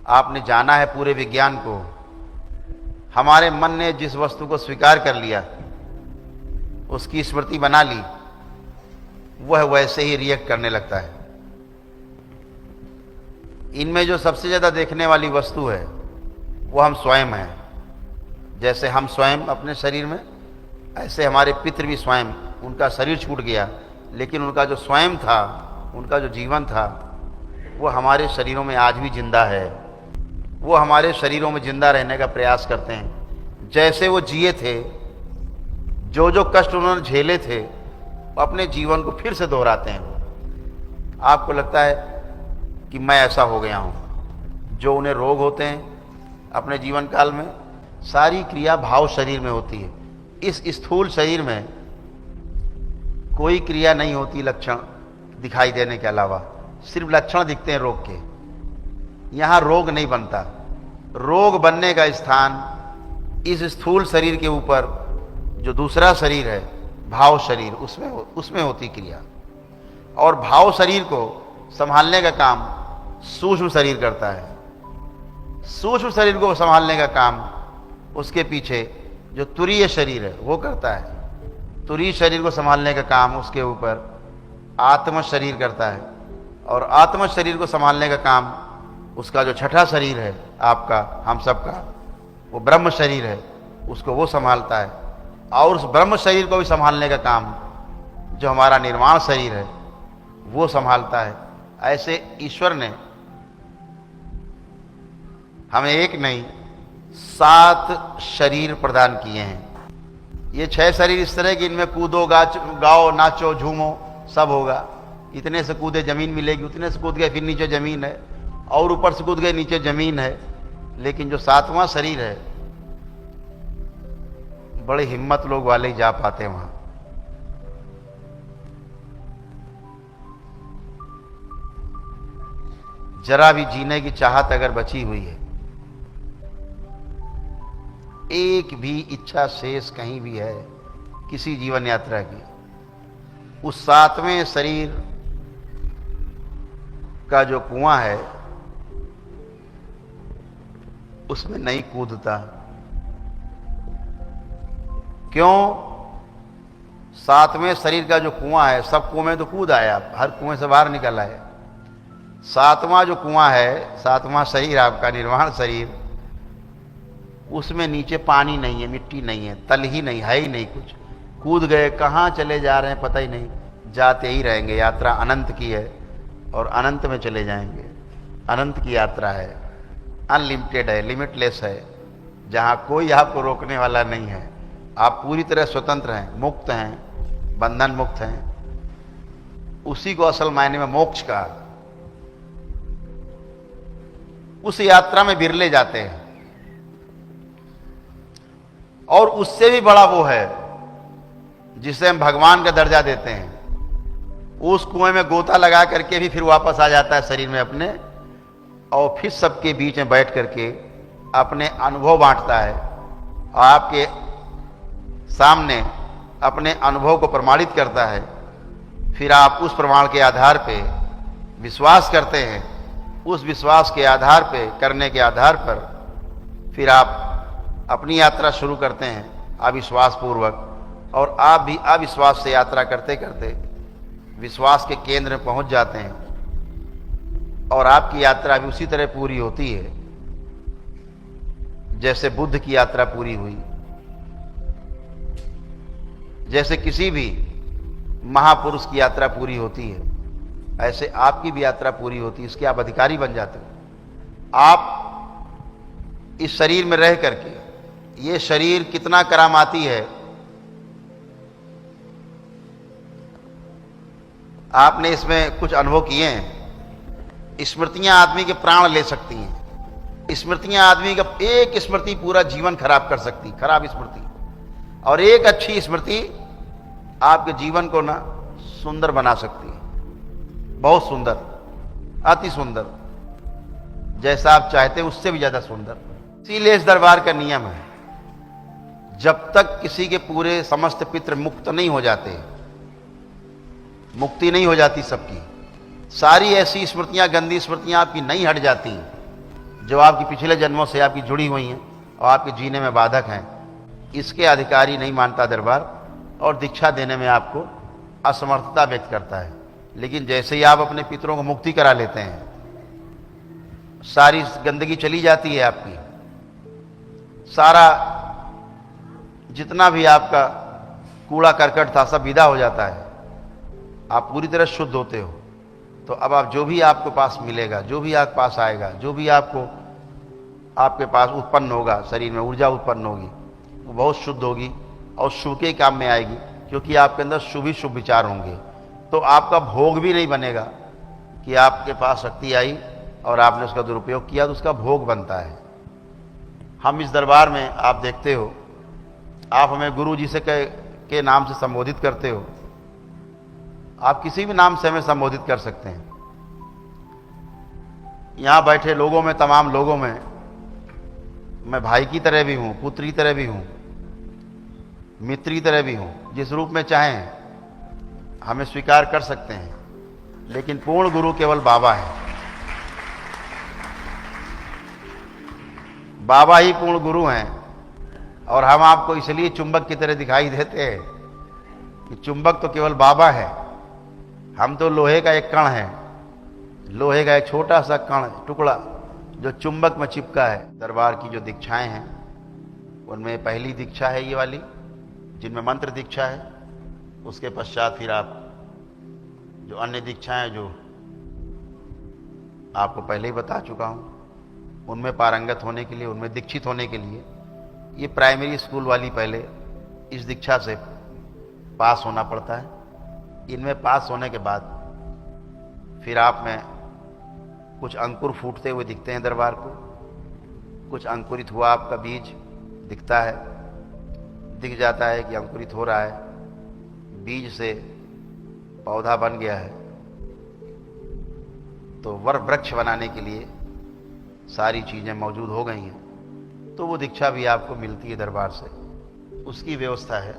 आपने जाना है पूरे विज्ञान को। हमारे मन ने जिस वस्तु को स्वीकार कर लिया, उसकी स्मृति बना ली, वह वैसे ही रिएक्ट करने लगता है। इनमें जो सबसे ज्यादा देखने वाली वस्तु है वो हम स्वयं हैं। जैसे हम स्वयं अपने शरीर में, ऐसे हमारे पितृ भी स्वयं, उनका शरीर छूट गया लेकिन उनका जो स्वयं था, उनका जो जीवन था, वो हमारे शरीरों में आज भी जिंदा है। वो हमारे शरीरों में जिंदा रहने का प्रयास करते हैं। जैसे वो जिए थे, जो जो कष्ट उन्होंने झेले थे, वो अपने जीवन को फिर से दोहराते हैं। आपको लगता है कि मैं ऐसा हो गया हूँ। जो उन्हें रोग होते हैं अपने जीवन काल में, सारी क्रिया भाव शरीर में होती है। इस स्थूल शरीर में कोई क्रिया नहीं होती लक्षण दिखाई देने के अलावा, सिर्फ लक्षण दिखते हैं रोग के। यहां रोग नहीं बनता। रोग बनने का स्थान इस स्थूल शरीर के ऊपर जो दूसरा शरीर है, भाव शरीर, उसमें होती क्रिया। और भाव शरीर को संभालने का काम सूक्ष्म शरीर करता है। सूक्ष्म शरीर को संभालने का काम उसके पीछे जो तुरीय शरीर है वो करता है। तुरीय शरीर को संभालने का काम उसके ऊपर आत्म शरीर करता है। और आत्म शरीर को संभालने का काम उसका जो छठा शरीर है, आपका, हम सबका, वो ब्रह्म शरीर है, उसको वो संभालता है। और उस ब्रह्म शरीर को भी संभालने का काम जो हमारा निर्वाण शरीर है वो संभालता है। ऐसे ईश्वर ने हमें एक नहीं 7 शरीर प्रदान किए हैं। ये 6 शरीर इस तरह कि इनमें कूदो, गाओ, नाचो, झूमो, सब होगा। इतने से कूदे जमीन मिलेगी, उतने से कूद गए फिर नीचे जमीन है, और ऊपर से कूद गए नीचे जमीन है। लेकिन जो 7वां शरीर है, बड़े हिम्मत लोग वाले ही जा पाते हैं वहां। जरा भी जीने की चाहत अगर बची हुई है, एक भी इच्छा शेष कहीं भी है किसी जीवन यात्रा की, उस 7वें शरीर का जो कुआं है उसमें नहीं कूदता। क्यों? 7वें शरीर का जो कुआं है, सब कुएं में तो कूद आया, हर कुएं से बाहर निकल आया। 7वां जो कुआं है, 7वां शरीर आपका निर्वाण शरीर, उसमें नीचे पानी नहीं है, मिट्टी नहीं है, तल ही नहीं है, ही नहीं कुछ। कूद गए, कहाँ चले जा रहे हैं पता ही नहीं, जाते ही रहेंगे। यात्रा अनंत की है और अनंत में चले जाएंगे। अनंत की यात्रा है, अनलिमिटेड है, लिमिटलेस है, जहाँ कोई आपको रोकने वाला नहीं है। आप पूरी तरह स्वतंत्र हैं, मुक्त हैं, बंधन मुक्त हैं। उसी को असल मायने में मोक्ष का। उस यात्रा में बिरले जाते हैं। और उससे भी बड़ा वो है जिसे हम भगवान का दर्जा देते हैं। उस कुएं में गोता लगा करके भी फिर वापस आ जाता है शरीर में अपने, और फिर सबके बीच में बैठ करके अपने अनुभव बांटता है। और आपके सामने अपने अनुभव को प्रमाणित करता है। फिर आप उस प्रमाण के आधार पे विश्वास करते हैं। उस विश्वास के आधार पे, करने के आधार पर फिर आप अपनी यात्रा शुरू करते हैं अविश्वास पूर्वक। और आप भी अविश्वास से यात्रा करते करते विश्वास के केंद्र में पहुंच जाते हैं। और आपकी यात्रा भी उसी तरह पूरी होती है जैसे बुद्ध की यात्रा पूरी हुई, जैसे किसी भी महापुरुष की यात्रा पूरी होती है, ऐसे आपकी भी यात्रा पूरी होती है। इसके आप अधिकारी बन जाते हो। आप इस शरीर में रह करके, ये शरीर कितना करामाती है, आपने इसमें कुछ अनुभव किए हैं। स्मृतियां आदमी के प्राण ले सकती हैं। स्मृतियां आदमी का एक स्मृति पूरा जीवन खराब कर सकती, खराब स्मृति। और एक अच्छी स्मृति आपके जीवन को ना सुंदर बना सकती है, बहुत सुंदर, अति सुंदर, जैसा आप चाहते हैं उससे भी ज्यादा सुंदर। इसीलिए इस दरबार का नियम है, जब तक किसी के पूरे समस्त पितृ मुक्त नहीं हो जाते, मुक्ति नहीं हो जाती सबकी, सारी ऐसी स्मृतियां, गंदी स्मृतियां आपकी नहीं हट जाती, जो आपकी पिछले जन्मों से आपकी जुड़ी हुई हैं और आपके जीने में बाधक हैं, इसके अधिकारी नहीं मानता दरबार और दीक्षा देने में आपको असमर्थता व्यक्त करता है। लेकिन जैसे ही आप अपने पितरों को मुक्ति करा लेते हैं, सारी गंदगी चली जाती है आपकी, सारा जितना भी आपका कूड़ा करकट था सब विदा हो जाता है, आप पूरी तरह शुद्ध होते हो। तो अब आप जो भी आपके पास मिलेगा, जो भी आपके पास आएगा, जो भी आपके पास उत्पन्न होगा, शरीर में ऊर्जा उत्पन्न होगी, वो बहुत शुद्ध होगी और शुभ के काम में आएगी, क्योंकि आपके अंदर शुभ ही शुभ विचार होंगे। तो आपका भोग भी नहीं बनेगा कि आपके पास शक्ति आई और आपने उसका दुरुपयोग किया, तो उसका भोग बनता है। हम इस दरबार में आप देखते हो, आप हमें गुरु जी से के नाम से संबोधित करते हो, आप किसी भी नाम से हमें संबोधित कर सकते हैं। यहाँ बैठे लोगों में, तमाम लोगों में मैं भाई की तरह भी हूँ, पुत्र की तरह भी हूँ, मित्र की तरह भी हूँ। जिस रूप में चाहें हमें स्वीकार कर सकते हैं, लेकिन पूर्ण गुरु केवल बाबा है। बाबा ही पूर्ण गुरु हैं और हम आपको इसलिए चुंबक की तरह दिखाई देते हैं कि चुंबक तो केवल बाबा है, हम तो लोहे का एक कण है, लोहे का एक छोटा सा कण टुकड़ा जो चुंबक में चिपका है। दरबार की जो दीक्षाएं हैं उनमें पहली दीक्षा है ये वाली, जिनमें मंत्र दीक्षा है। उसके पश्चात फिर आप जो अन्य दीक्षाएं जो आपको पहले ही बता चुका हूं, उनमें पारंगत होने के लिए, उनमें दीक्षित होने के लिए ये प्राइमरी स्कूल वाली पहले इस दीक्षा से पास होना पड़ता है। इनमें पास होने के बाद फिर आप में कुछ अंकुर फूटते हुए दिखते हैं दरबार को, कुछ अंकुरित हुआ आपका बीज दिखता है, दिख जाता है कि अंकुरित हो रहा है, बीज से पौधा बन गया है। तो वर वृक्ष बनाने के लिए सारी चीज़ें मौजूद हो गई हैं, तो वो दीक्षा भी आपको मिलती है दरबार से, उसकी व्यवस्था है।